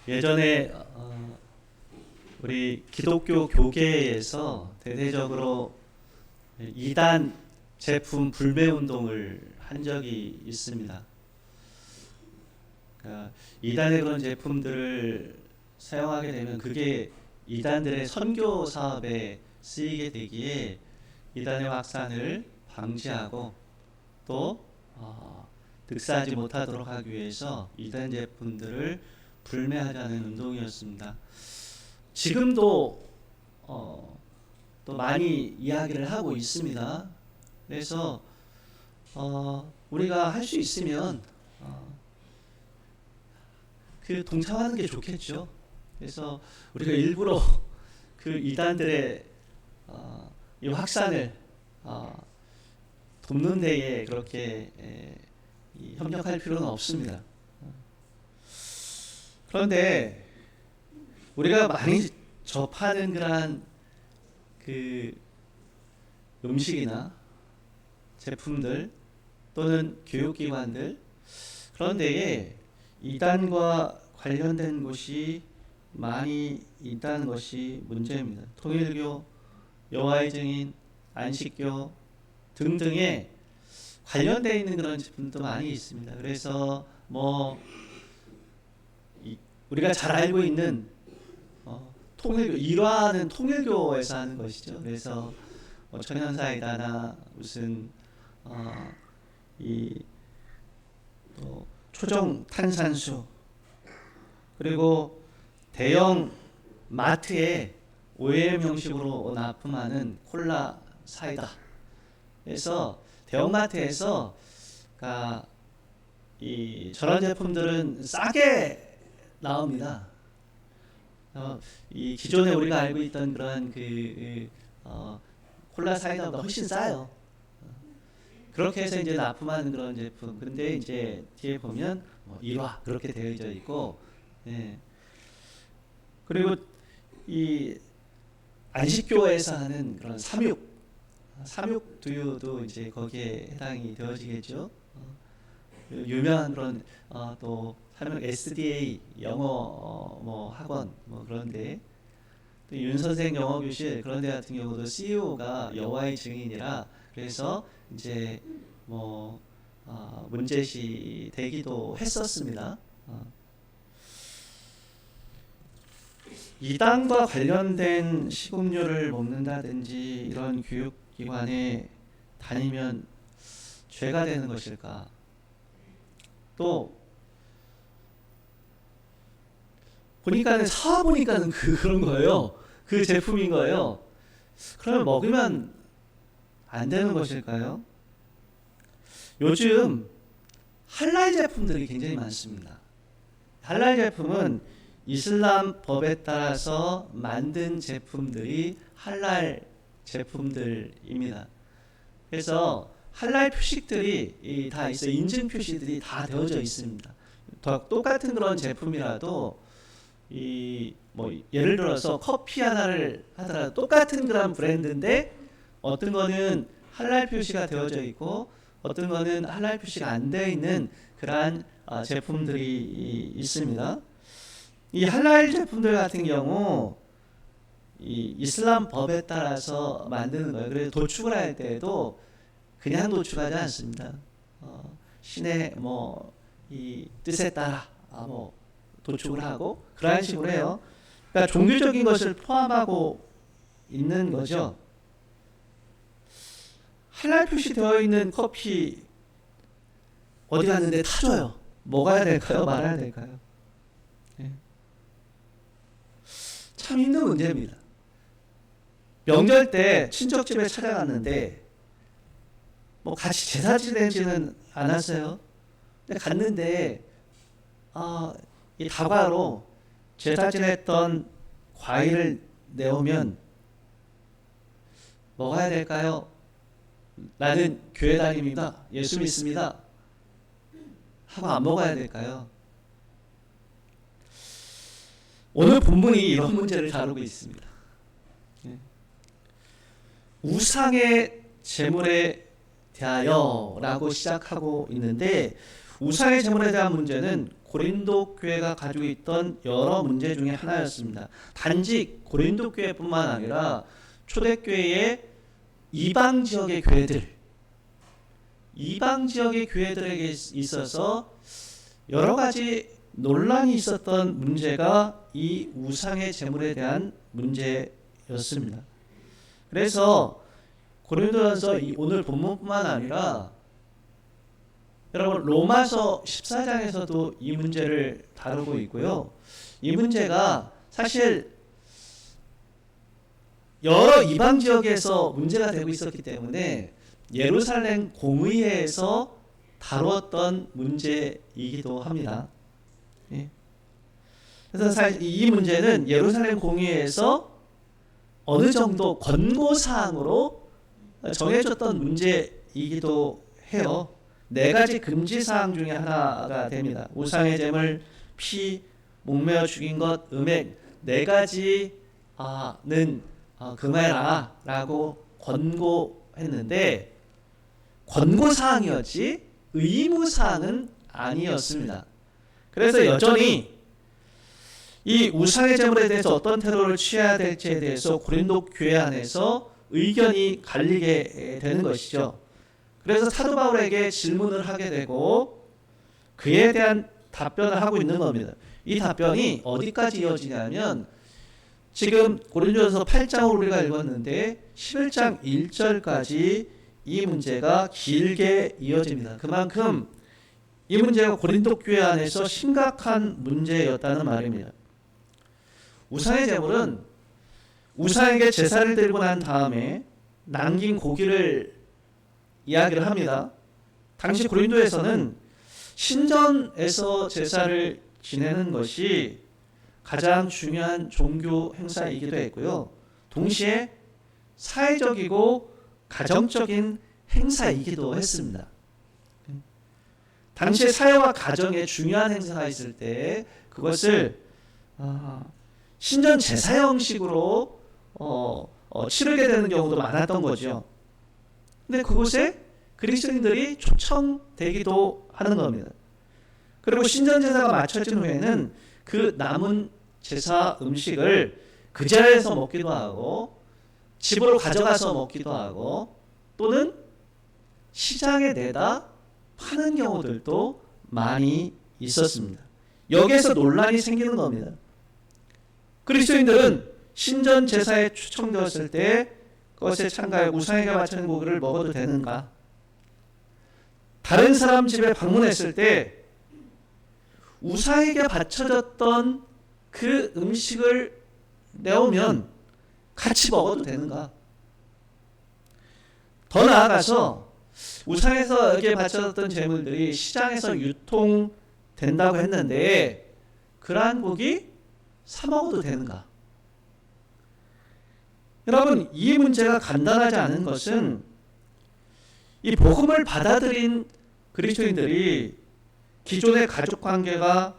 예전에 우리 기독교 교계에서 대대적으로 이단 제품 불매 운동을 한 적이 있습니다. 그러니까 이단의 그런 제품들을 사용하게 되면 그게 이단들의 선교 사업에 쓰이게 되기에 이단의 확산을 방지하고 또 득사하지 못하도록 하기 위해서 이단 제품들을 불매하자는 운동이었습니다. 지금도 또 많이 이야기를 하고 있습니다. 그래서 우리가 할 수 있으면 그 동참하는 게 좋겠죠. 그래서 우리가 일부러 그 이단들의 이 확산을 돕는 데에 그렇게 협력할 필요는 없습니다. 그런데 우리가 많이 접하는 그러한 그 음식이나 제품들 또는 교육기관들 그런 데에 이단과 관련된 곳이 많이 있다는 것이 문제입니다. 통일교, 여호와의 증인, 안식교 등등에 관련되어 있는 그런 제품도 많이 있습니다. 그래서 우리가 잘 알고 있는 통일교 일화는 통일교에서 하는 것이죠. 그래서 천연사이다나 무슨 이 초정 탄산수 그리고 대형 마트에 OEM 형식으로 납품하는 콜라 사이다. 그래서 대형 마트에서 이 저런 제품들은 싸게 나옵니다. 이 기존에 우리가 알고 있던 그런 콜라 사이다보다 훨씬 싸요. 그렇게 해서 이제 납품하는 그런 제품. 근데 이제 뒤에 보면 일화 그렇게 되어져 있고, 예. 그리고 이 안식교에서 하는 그런 삼육 두유도 이제 거기에 해당이 되어지겠죠. 유명한 그런 또 삼육 SDA 영어 학원 그런데 또 윤 선생 영어 교실 그런 데 같은 경우도 CEO가 여호와의 증인이라 그래서 이제 문제시 되기도 했었습니다. 이단과 관련된 식음료를 먹는다든지 이런 교육기관에 다니면 죄가 되는 것일까? 또 사와보니까는 그런 거예요. 그 제품인 거예요. 그러면 먹으면 안 되는 것일까요? 요즘 할랄 제품들이 굉장히 많습니다. 할랄 제품은 이슬람 법에 따라서 만든 제품들이 할랄 제품들입니다. 그래서 할랄 표식들이 다 있어요. 인증 표시들이 다 되어져 있습니다. 똑같은 그런 제품이라도 예를 들어서 커피 하나를 하더라도 똑같은 그런 브랜드인데 어떤 거는 할랄 표시가 되어져 있고 어떤 거는 할랄 표시가 안 되어 있는 그러한 제품들이 있습니다. 이 할랄 제품들 같은 경우 이 이슬람 법에 따라서 만드는 거예요. 그래서 도축을 할 때도 그냥 도축하지 않습니다. 신의 이 뜻에 따라 도축을 하고 그런 식으로 해요. 그러니까 종교적인 것을 포함하고 있는 거죠. 할랄 표시되어 있는 커피 어디 갔는데 타줘요. 먹어야 될까요? 말아야 될까요? 네. 참 힘든 문제입니다. 명절 때 친척집에 찾아갔는데 같이 제사 지내지는 않았어요. 근데 갔는데 이 다과로 제사 지냈던 과일을 내오면 먹어야 될까요? 나는 교회 다닙니다. 예수 믿습니다. 하고 안 먹어야 될까요? 오늘 본문이 이런 문제를 다루고 있습니다. 우상의 제물에 대하여 라고 시작하고 있는데 우상의 제물에 대한 문제는 고린도 교회가 가지고 있던 여러 문제 중에 하나였습니다. 단지 고린도 교회뿐만 아니라 초대교회의 이방 지역의 교회들에게 있어서 여러 가지 논란이 있었던 문제가 이 우상의 제물에 대한 문제였습니다. 그래서 고린도전서 오늘 본문뿐만 아니라 여러분 로마서 14장에서도 이 문제를 다루고 있고요. 이 문제가 사실 여러 이방 지역에서 문제가 되고 있었기 때문에 예루살렘 공의회에서 다루었던 문제이기도 합니다. 예. 그래서 사실 이 문제는 예루살렘 공의회에서 어느 정도 권고사항으로 정해졌던 문제이기도 해요. 4가지 금지사항 중에 하나가 됩니다. 우상의 제물, 피, 목매어 죽인 것, 음행 4가지는 금해라 라고 권고했는데 권고사항이었지 의무사항은 아니었습니다. 그래서 여전히 이 우상의 제물에 대해서 어떤 태도를 취해야 될지에 대해서 고린도 교회 안에서 의견이 갈리게 되는 것이죠. 그래서 사도 바울에게 질문을 하게 되고 그에 대한 답변을 하고 있는 겁니다. 이 답변이 어디까지 이어지냐면 지금 고린도전서 8장을 우리가 읽었는데 11장 1절까지 이 문제가 길게 이어집니다. 그만큼 이 문제가 고린도 교회 안에서 심각한 문제였다는 말입니다. 우상의 제물은 우상에게 제사를 드리고 난 다음에 남긴 고기를 이야기를 합니다. 당시 고린도에서는 신전에서 제사를 지내는 것이 가장 중요한 종교 행사이기도 했고요. 동시에 사회적이고 가정적인 행사이기도 했습니다. 당시에 사회와 가정에 중요한 행사가 있을 때 그것을 신전 제사 형식으로 치르게 되는 경우도 많았던 거죠. 근데 그곳에 그리스도인들이 초청되기도 하는 겁니다. 그리고 신전 제사가 마쳐진 후에는 그 남은 제사 음식을 그 자리에서 먹기도 하고 집으로 가져가서 먹기도 하고 또는 시장에 내다 파는 경우들도 많이 있었습니다. 여기에서 논란이 생기는 겁니다. 그리스도인들은 신전 제사에 초청되었을 때 그것에 참가해 우상에게 바치는 고기를 먹어도 되는가? 다른 사람 집에 방문했을 때 우상에게 바쳐졌던 그 음식을 내오면 같이 먹어도 되는가? 더 나아가서 우상에게 바쳐졌던 제물들이 시장에서 유통된다고 했는데 그러한 고기 사 먹어도 되는가? 여러분, 이 문제가 간단하지 않은 것은 이 복음을 받아들인 그리스도인들이 기존의 가족관계가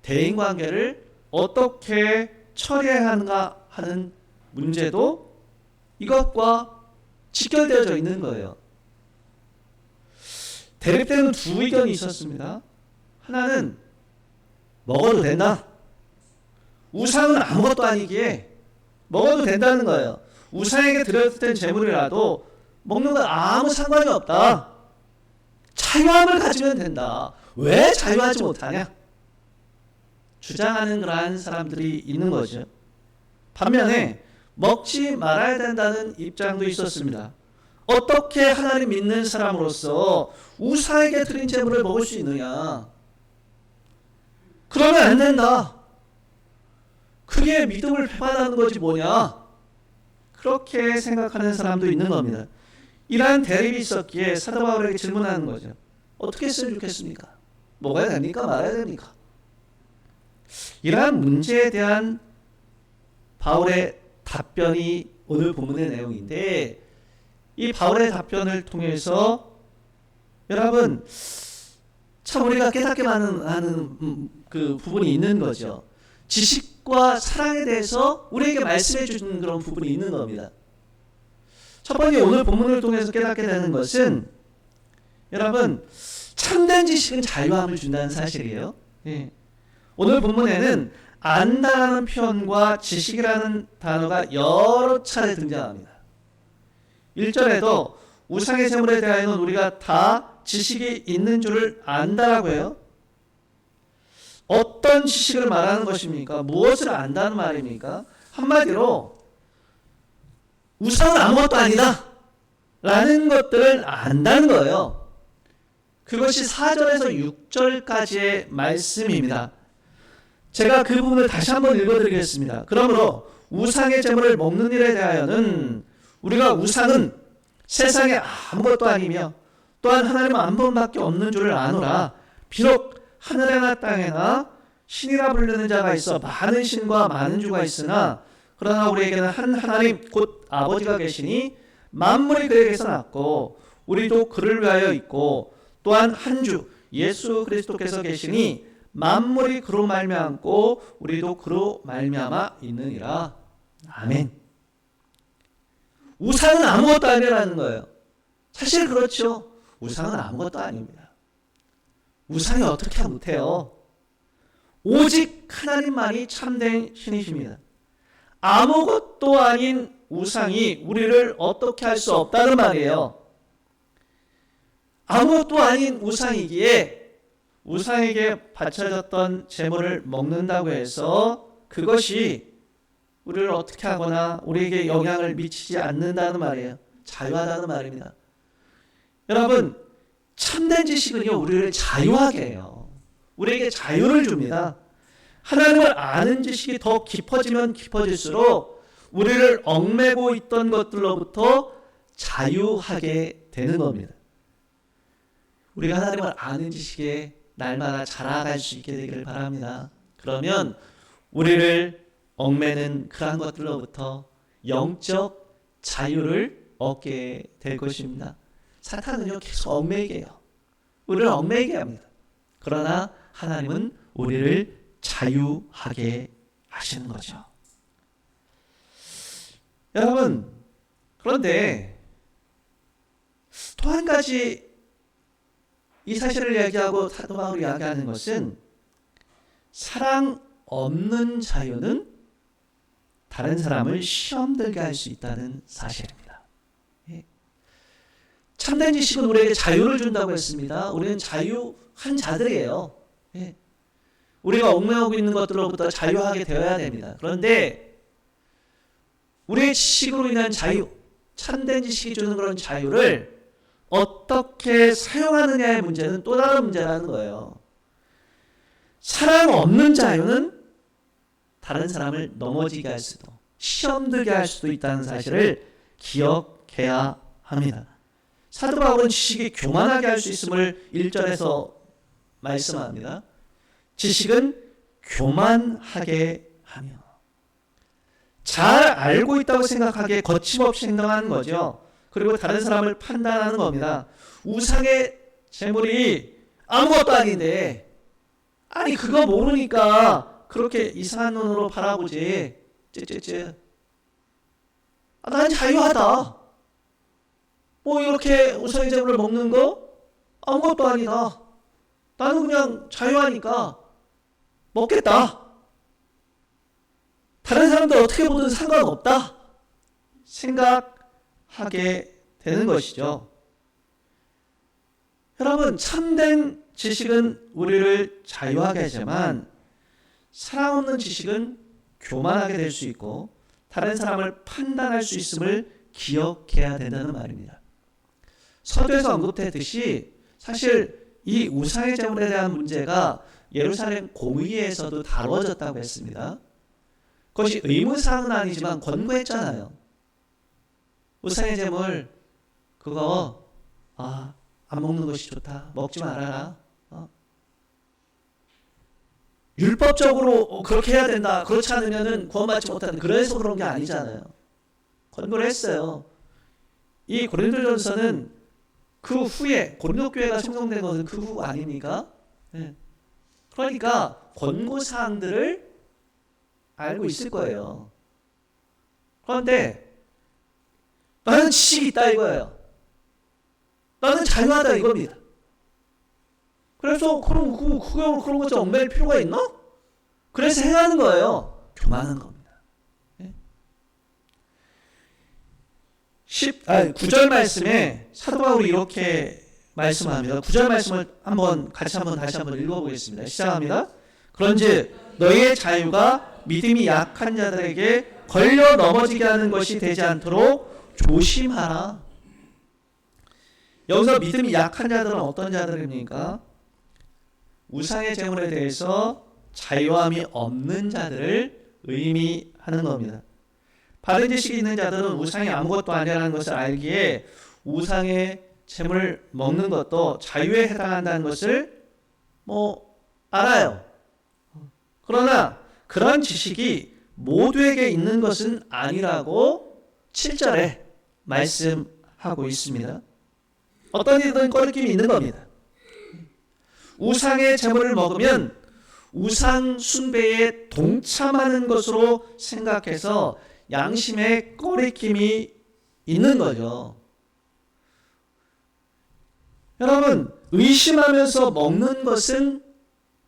대인관계를 어떻게 처리해야 하는가 하는 문제도 이것과 직결되어져 있는 거예요. 대립되는 두 의견이 있었습니다. 하나는 먹어도 된다. 우상은 아무것도 아니기에 먹어도 된다는 거예요. 우상에게 드렸던 제물이라도 먹는 건 아무 상관이 없다. 자유함을 가지면 된다. 왜 자유하지 못하냐? 주장하는 그러한 사람들이 있는 거죠. 반면에 먹지 말아야 된다는 입장도 있었습니다. 어떻게 하나님 믿는 사람으로서 우상에게 드린 제물을 먹을 수 있느냐? 그러면 안 된다. 그게 믿음을 배반하는 거지 뭐냐? 그렇게 생각하는 사람도 있는 겁니다. 이러한 대립이 있었기에 사도 바울에게 질문하는 거죠. 어떻게 했으면 좋겠습니까? 먹어야 됩니까? 말아야 됩니까? 이러한 문제에 대한 바울의 답변이 오늘 본문의 내용인데 이 바울의 답변을 통해서 여러분 참 우리가 깨닫게만 하는 그 부분이 있는 거죠. 지식과 사랑에 대해서 우리에게 말씀해 주는 그런 부분이 있는 겁니다. 첫 번째 오늘 본문을 통해서 깨닫게 되는 것은 여러분 참된 지식은 자유함을 준다는 사실이에요. 예. 오늘 본문에는 안다라는 표현과 지식이라는 단어가 여러 차례 등장합니다. 1절에도 우상의 제물에 대하여는 우리가 다 지식이 있는 줄을 안다라고 해요. 어떤 지식을 말하는 것입니까? 무엇을 안다는 말입니까? 한마디로 우상은 아무것도 아니다 라는 것들을 안다는 거예요. 그것이 4절에서 6절까지의 말씀입니다. 제가 그 부분을 다시 한번 읽어드리겠습니다. 그러므로 우상의 제물을 먹는 일에 대하여는 우리가 우상은 세상에 아무것도 아니며 또한 하나님 한 분밖에 없는 줄을 아노라. 비록 하늘에나 땅에나 신이라 부르는 자가 있어 많은 신과 많은 주가 있으나 그러나 우리에게는 한 하나님 곧 아버지가 계시니 만물이 그에게서 났고 우리도 그를 위하여 있고 또한 한 주 예수 그리스도께서 계시니 만물이 그로 말미암고 우리도 그로 말미암아 있느니라. 아멘. 우상은 아무것도 아니라는 거예요. 사실 그렇죠. 우상은 아무것도 아닙니다. 우상이 어떻게 못해요? 오직 하나님만이 참된 신이십니다. 아무것도 아닌 우상이 우리를 어떻게 할 수 없다는 말이에요. 아무것도 아닌 우상이기에 우상에게 바쳐졌던 제물을 먹는다고 해서 그것이 우리를 어떻게 하거나 우리에게 영향을 미치지 않는다는 말이에요. 자유하다는 말입니다. 여러분, 참된 지식은요, 우리를 자유하게 해요. 우리에게 자유를 줍니다. 하나님을 아는 지식이 더 깊어지면 깊어질수록 우리를 얽매고 있던 것들로부터 자유하게 되는 겁니다. 우리가 하나님을 아는 지식에 날마다 자라갈 수 있게 되기를 바랍니다. 그러면 우리를 얽매는 그러한 것들로부터 영적 자유를 얻게 될 것입니다. 사탄은요 계속 얽매이게 해요. 우리를 얽매이게 합니다. 그러나 하나님은 우리를 자유하게 하시는 거죠. 여러분, 그런데 또 한 가지 이 사실을 얘기하고 사도 바울이 이야기하는 것은 사랑 없는 자유는 다른 사람을 시험 들게 할 수 있다는 사실입니다. 참된 지식은 우리에게 자유를 준다고 했습니다. 우리는 자유한 자들이에요. 우리가 얽매이고 있는 것들로부터 자유하게 되어야 됩니다. 그런데 우리의 지식으로 인한 자유, 참된 지식이 주는 그런 자유를 어떻게 사용하느냐의 문제는 또 다른 문제라는 거예요. 사랑 없는 자유는 다른 사람을 넘어지게 할 수도, 시험 들게 할 수도 있다는 사실을 기억해야 합니다. 사도 바울은 지식이 교만하게 할 수 있음을 1절에서 말씀합니다. 지식은 교만하게 하며 잘 알고 있다고 생각하기에 거침없이 행동하는 거죠. 그리고 다른 사람을 판단하는 겁니다. 우상의 제물이 아무것도 아닌데 아니 그거 모르니까 그렇게 이상한 눈으로 바라보지. 난 자유하다. 뭐 이렇게 우상의 제물을 먹는 거 아무것도 아니다. 나는 그냥 자유하니까 먹겠다. 다른 사람들 어떻게 보든 상관없다 생각하게 되는 것이죠. 여러분, 참된 지식은 우리를 자유하게 하지만 사랑 없는 지식은 교만하게 될 수 있고 다른 사람을 판단할 수 있음을 기억해야 된다는 말입니다. 서두에서 언급했듯이 사실 이 우상의 제물에 대한 문제가 예루살렘 공의회에서도 다뤄졌다고 했습니다. 그것이 의무사항은 아니지만 권고했잖아요. 우상의 제물 그거 안 먹는 것이 좋다. 먹지 말아라. 율법적으로 그렇게 해야 된다. 그렇지 않으면 구원받지 못한다. 그래서 그런 게 아니잖아요. 권고를 했어요. 이 고린도전서는 그 후에 고린도 교회가 형성된 것은 그 후 아닙니까? 네. 그러니까 권고사항들을 알고 있을 거예요. 그런데 나는 지식이 있다 이거예요. 나는 자유하다 이겁니다. 그래서 그런 것을 얽매일 필요가 있나? 그래서 행하는 거예요. 교만한 겁니다. 9절 말씀에 사도 바울이 이렇게 말씀합니다. 9절 말씀을 다시 한번 읽어보겠습니다. 시작합니다. 그런즉 너희의 자유가 믿음이 약한 자들에게 걸려 넘어지게 하는 것이 되지 않도록 조심하라. 여기서 믿음이 약한 자들은 어떤 자들입니까? 우상의 제물에 대해서 자유함이 없는 자들을 의미하는 겁니다. 바른 지식이 있는 자들은 우상이 아무것도 아니라는 것을 알기에 우상의 제물을 먹는 것도 자유에 해당한다는 것을 알아요. 그러나 그런 지식이 모두에게 있는 것은 아니라고 7절에 말씀하고 있습니다. 어떤 이든 꺼리낌이 있는 겁니다. 우상의 제물을 먹으면 우상 숭배에 동참하는 것으로 생각해서 양심의 꺼리낌이 있는 거죠. 여러분, 의심하면서 먹는 것은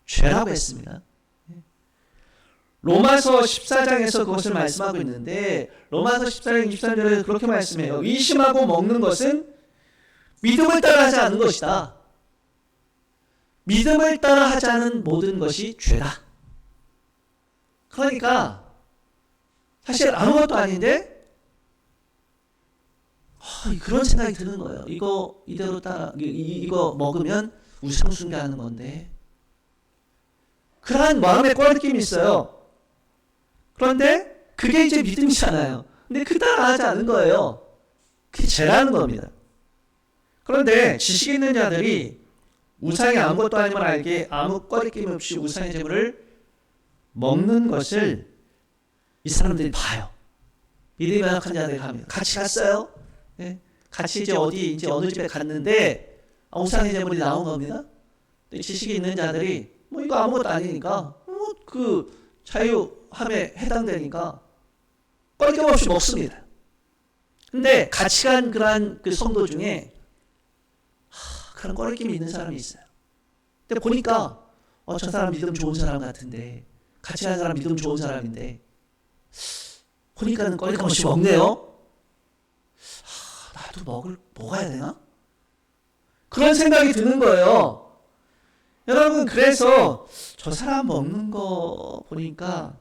죄라고 했습니다. 로마서 14장에서 그것을 말씀하고 있는데 로마서 14장 23절에 그렇게 말씀해요. 의심하고 먹는 것은 믿음을 따라 하지 않는 것이다. 믿음을 따라 하지 않은 모든 것이 죄다. 그러니까 사실 아무것도 아닌데 그런 생각이 드는 거예요. 이거 이대로 이거 먹으면 우상숭배하는 건데. 그러한 마음의 꺼리낌이 있어요. 그런데 그게 이제 믿음이잖아요. 근데 그 따라 하지 않는 거예요. 그게 죄라는 겁니다. 그런데 지식 있는 자들이 우상이 아무것도 아님을 알게 아무 꺼리낌 없이 우상의 제물을 먹는 것을 이 사람들이 봐요. 믿음이 약한 자들이 갑니다. 같이 갔어요. 같이 이제 어느 집에 갔는데 우상의 제물이 나온 겁니다. 지식이 있는 자들이 이거 아무것도 아니니까 그 자유함에 해당되니까 꺼리낌 없이 먹습니다. 근데 같이 간 그러한 그 성도 중에 그런 꺼리낌이 있는 사람이 있어요. 근데 보니까 저 사람 믿음 좋은 사람 같은데 같이 간 사람 믿음 좋은 사람인데 보니까는 꺼리낌 없이 먹네요. 나도 먹어야 되나? 그런 생각이 드는 거예요. 여러분, 그래서 저 사람 먹는 거 보니까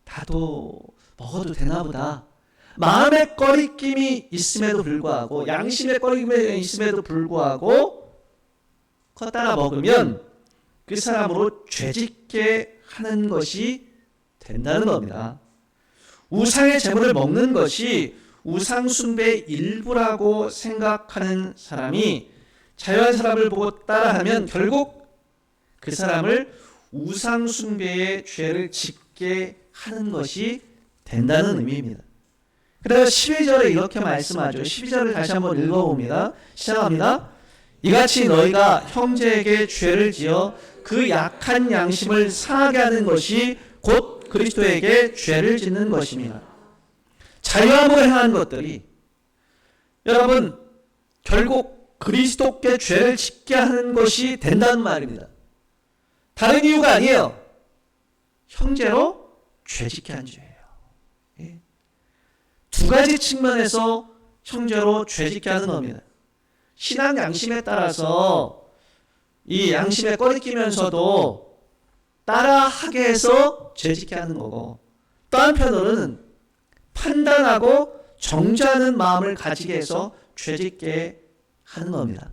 나도 먹어도 되나 보다. 마음의 꺼리낌이 있음에도 불구하고 양심의 꺼리낌이 있음에도 불구하고 그거 따라 먹으면 그 사람으로 죄짓게 하는 것이 된다는 겁니다. 우상의 제물을 먹는 것이 우상 숭배의 일부라고 생각하는 사람이 자유한 사람을 보고 따라하면 결국 그 사람을 우상 숭배의 죄를 짓게 하는 것이 된다는 의미입니다. 그래서 12절에 이렇게 말씀하죠. 12절을 다시 한번 읽어봅니다. 시작합니다. 이같이 너희가 형제에게 죄를 지어 그 약한 양심을 상하게 하는 것이 곧 그리스도에게 죄를 짓는 것입니다. 자유함으로 행한 것들이 여러분 결국 그리스도께 죄를 짓게 하는 것이 된다는 말입니다. 다른 이유가 아니에요. 형제로 죄 짓게 한 죄예요. 두 가지 측면에서 형제로 죄 짓게 하는 겁니다. 신앙 양심에 따라서 이 양심에 꺼리끼면서도 따라하게 해서 죄 짓게 하는 거고, 또 한편으로는 판단하고 정죄하는 마음을 가지게 해서 죄 짓게 하는 겁니다.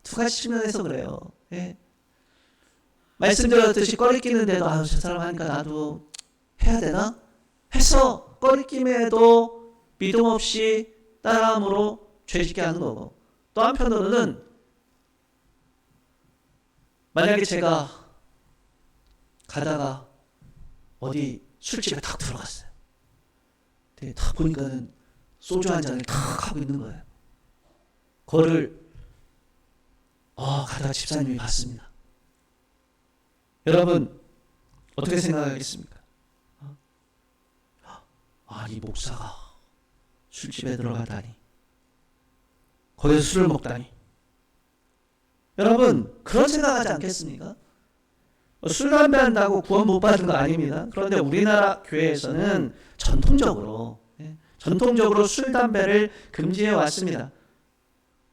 두 가지 측면에서 그래요. 말씀드렸듯이 꺼리끼는데도 저 사람 하니까 나도 해야 되나? 해서 꺼리낌에도 믿음 없이 따라함으로 죄짓게 하는 거고, 또 한편으로는 만약에 제가 가다가 어디 술집에 탁 들어갔어요. 탁 보니까는 소주 한 잔을 탁 하고 있는 거예요. 그거를 가다가 집사님이 봤습니다. 여러분 어떻게 생각하겠습니까? 이 목사가 술집에 들어가다니, 거기서 술을 먹다니, 여러분 그런 생각하지 않겠습니까? 술, 담배 한다고 구원 못 받은 거 아닙니다. 그런데 우리나라 교회에서는 전통적으로 술, 담배를 금지해 왔습니다.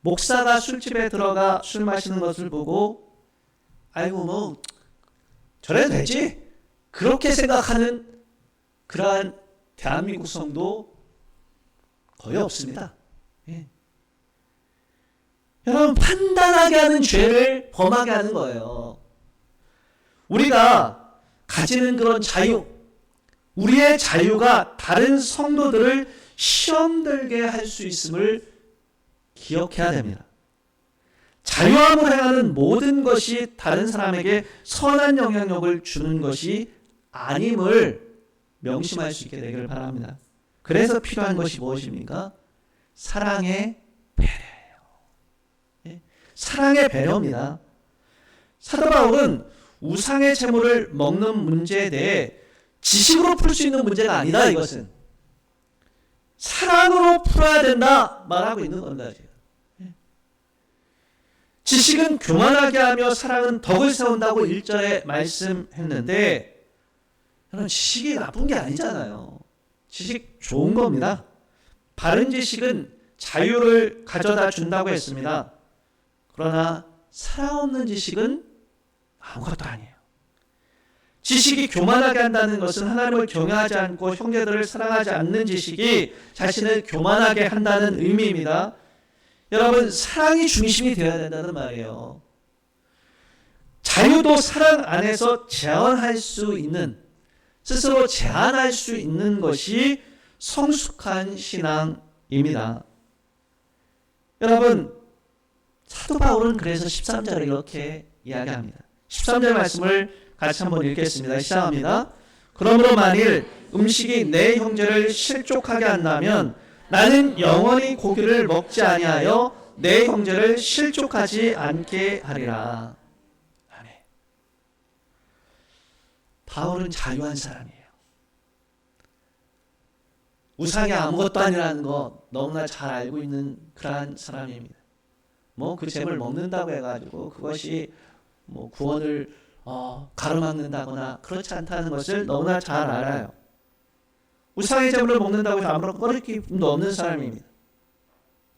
목사가 술집에 들어가 술 마시는 것을 보고 아이고 뭐 저래도 되지 그렇게 생각하는 그러한 대한민국 성도 거의 없습니다. 예. 여러분 판단하게 하는 죄를 범하게 하는 거예요. 우리가 가지는 그런 자유, 우리의 자유가 다른 성도들을 시험 들게 할 수 있음을 기억해야 됩니다. 자유함으로 행하는 모든 것이 다른 사람에게 선한 영향력을 주는 것이 아님을 명심할 수 있게 되기를 바랍니다. 그래서 필요한 것이 무엇입니까? 사랑의 배려예요. 예? 사랑의 배려입니다. 사도 바울은 우상의 재물을 먹는 문제에 대해 지식으로 풀 수 있는 문제가 아니다. 이것은 사랑으로 풀어야 된다 말하고 있는 겁니다. 지식은 교만하게 하며 사랑은 덕을 세운다고 1절에 말씀했는데 여러분 지식이 나쁜 게 아니잖아요. 지식 좋은 겁니다. 바른 지식은 자유를 가져다 준다고 했습니다. 그러나 사랑 없는 지식은 아무것도 아니에요. 지식이 교만하게 한다는 것은 하나님을 경외하지 않고 형제들을 사랑하지 않는 지식이 자신을 교만하게 한다는 의미입니다. 여러분 사랑이 중심이 되어야 된다는 말이에요. 자유도 사랑 안에서 제한할 수 있는, 스스로 제한할 수 있는 것이 성숙한 신앙입니다. 여러분 사도 바울은 그래서 13절을 이렇게 이야기합니다. 13절 말씀을 같이 한번 읽겠습니다. 시작합니다. 그러므로 만일 음식이 내 형제를 실족하게 한다면 나는 영원히 고기를 먹지 아니하여 내 형제를 실족하지 않게 하리라. 아멘. 바울은 자유한 사람이에요. 우상이 아무것도 아니라는 거 너무나 잘 알고 있는 그러한 사람입니다. 뭐 그 재물 먹는다고 해가지고 그것이 뭐 구원을 가로막는다거나 그렇지 않다는 것을 너무나 잘 알아요. 우상의 재물을 먹는다고 해서 아무런 꺼리낌도 없는 사람입니다.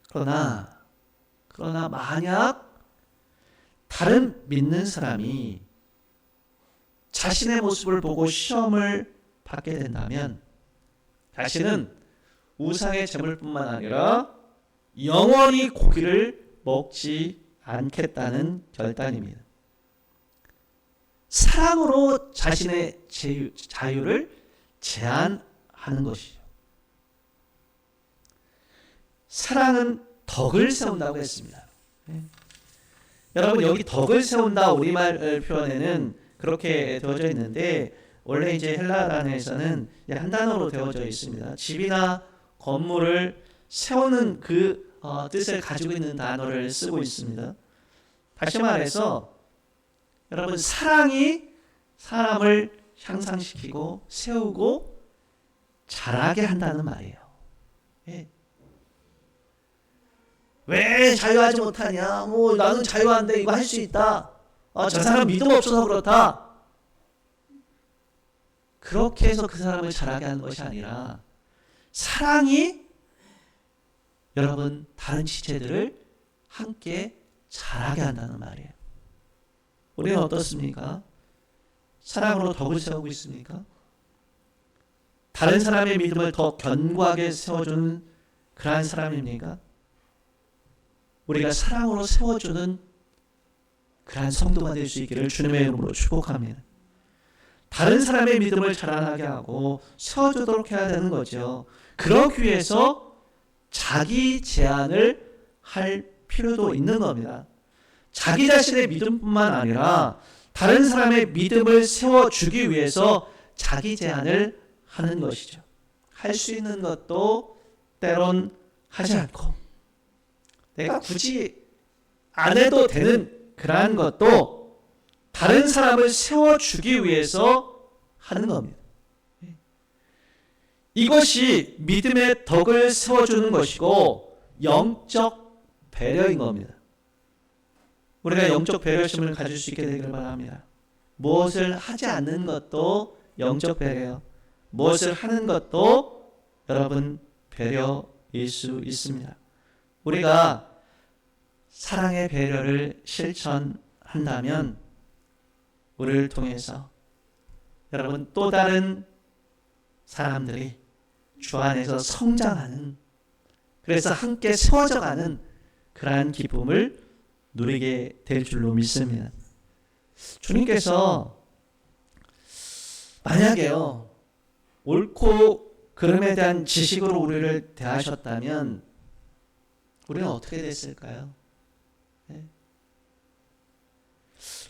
그러나 만약 다른 믿는 사람이 자신의 모습을 보고 시험을 받게 된다면 자신은 우상의 재물뿐만 아니라 영원히 고기를 먹지 않겠다는 결단입니다. 사랑으로 자신의 자유를 제한하는 것이죠. 사랑은 덕을 세운다고 했습니다. 여러분 여기 덕을 세운다 우리말 표현에는 그렇게 되어져 있는데 원래 이제 헬라 단어에서는 한 단어로 되어져 있습니다. 집이나 건물을 세우는 그 뜻을 가지고 있는 단어를 쓰고 있습니다. 다시 말해서 여러분 사랑이 사람을 향상시키고 세우고 자라게 한다는 말이에요. 예. 왜 자유하지 못하냐? 뭐 나는 자유한데 이거 할 수 있다. 저 사람 믿음 없어서 그렇다. 그렇게 해서 그 사람을 자라게 하는 것이 아니라 사랑이 여러분 다른 지체들을 함께 자라게 한다는 말이에요. 우리는 어떻습니까? 사랑으로 덕을 세우고 있습니까? 다른 사람의 믿음을 더 견고하게 세워주는 그러한 사람입니까? 우리가 사랑으로 세워주는 그러한 성도가 될 수 있기를 주님의 이름으로 축복합니다. 다른 사람의 믿음을 자라나게 하고 세워주도록 해야 되는 거죠. 그러기 위해서 자기 제한을 할 필요도 있는 겁니다. 자기 자신의 믿음뿐만 아니라 다른 사람의 믿음을 세워주기 위해서 자기 제한을 하는 것이죠. 할 수 있는 것도 때론 하지 않고 내가 굳이 안 해도 되는 그러한 것도 다른 사람을 세워주기 위해서 하는 겁니다. 이것이 믿음의 덕을 세워주는 것이고 영적 배려인 겁니다. 우리가 영적 배려심을 가질 수 있게 되기를 바랍니다. 무엇을 하지 않는 것도 영적 배려요. 무엇을 하는 것도 여러분 배려일 수 있습니다. 우리가 사랑의 배려를 실천한다면 우리를 통해서 여러분 또 다른 사람들이 주 안에서 성장하는, 그래서 함께 세워져가는 그러한 기쁨을 누리게 될 줄로 믿습니다. 주님께서 만약에요 옳고 그름에 대한 지식으로 우리를 대하셨다면 우리는 어떻게 됐을까요? 네.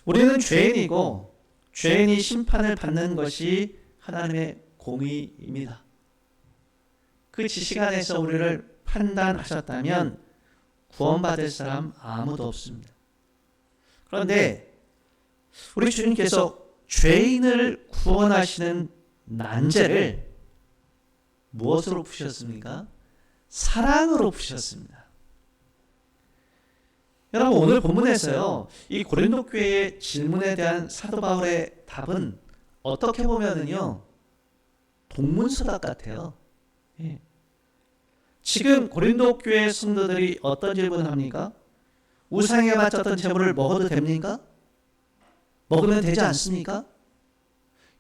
우리는 죄인이고 죄인이 심판을 받는 것이 하나님의 공의입니다. 그 지식 안에서 우리를 판단하셨다면 구원받을 사람 아무도 없습니다. 그런데 우리 주님께서 죄인을 구원하시는 난제를 무엇으로 푸셨습니까? 사랑으로 푸셨습니다. 여러분 오늘 본문에서요 이 고린도 교회의 질문에 대한 사도 바울의 답은 어떻게 보면은요 동문서답 같아요. 예. 지금 고린도 교회 성도들이 어떤 질문을 합니까? 우상에 바쳤던 제물을 먹어도 됩니까? 먹으면 되지 않습니까?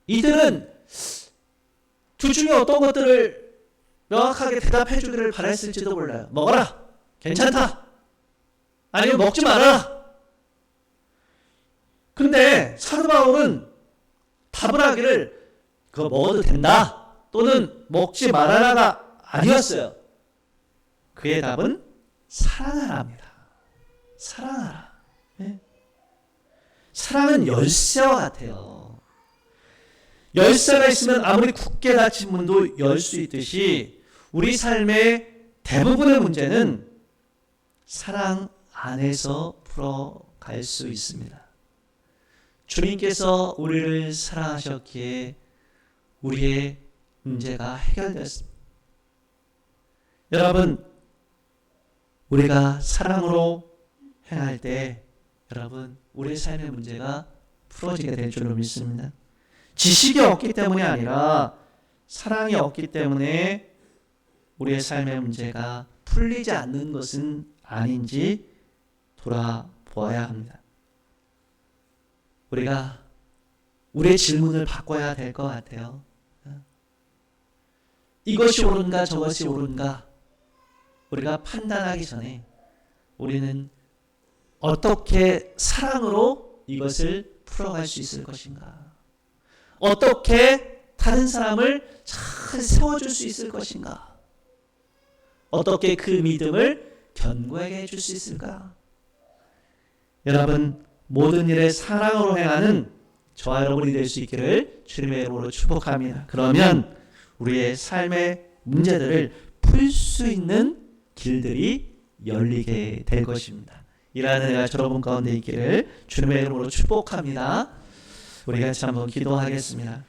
이들은 둘 중에 어떤 것들을 명확하게 대답해 주기를 바랬을지도 몰라요. 먹어라! 괜찮다! 아니면 먹지 말아라! 근데 사도 바울은 답을 하기를 그거 먹어도 된다 또는 먹지 말아라가 아니었어요. 그의 답은 사랑하라입니다. 사랑하라. 네? 사랑은 열쇠와 같아요. 열쇠가 있으면 아무리 굳게 닫힌 문도 열 수 있듯이 우리 삶의 대부분의 문제는 사랑 안에서 풀어갈 수 있습니다. 주님께서 우리를 사랑하셨기에 우리의 문제가 해결됐습니다. 여러분 우리가 사랑으로 행할 때 여러분 우리의 삶의 문제가 풀어지게 될 줄로 믿습니다. 지식이 없기 때문이 아니라 사랑이 없기 때문에 우리의 삶의 문제가 풀리지 않는 것은 아닌지 돌아보아야 합니다. 우리가 우리의 질문을 바꿔야 될 것 같아요. 이것이 옳은가 저것이 옳은가 우리가 판단하기 전에 우리는 어떻게 사랑으로 이것을 풀어갈 수 있을 것인가, 어떻게 다른 사람을 잘 세워줄 수 있을 것인가, 어떻게 그 믿음을 견고하게 해줄 수 있을까. 여러분 모든 일에 사랑으로 행하는 저와 여러분이 될 수 있기를 주님의 이름으로 축복합니다. 그러면 우리의 삶의 문제들을 풀 수 있는 길들이 열리게 될 것입니다. 이라는 은혜가 여러분 가운데 있기를 주님의 이름으로 축복합니다. 우리가 같이 한번 기도하겠습니다.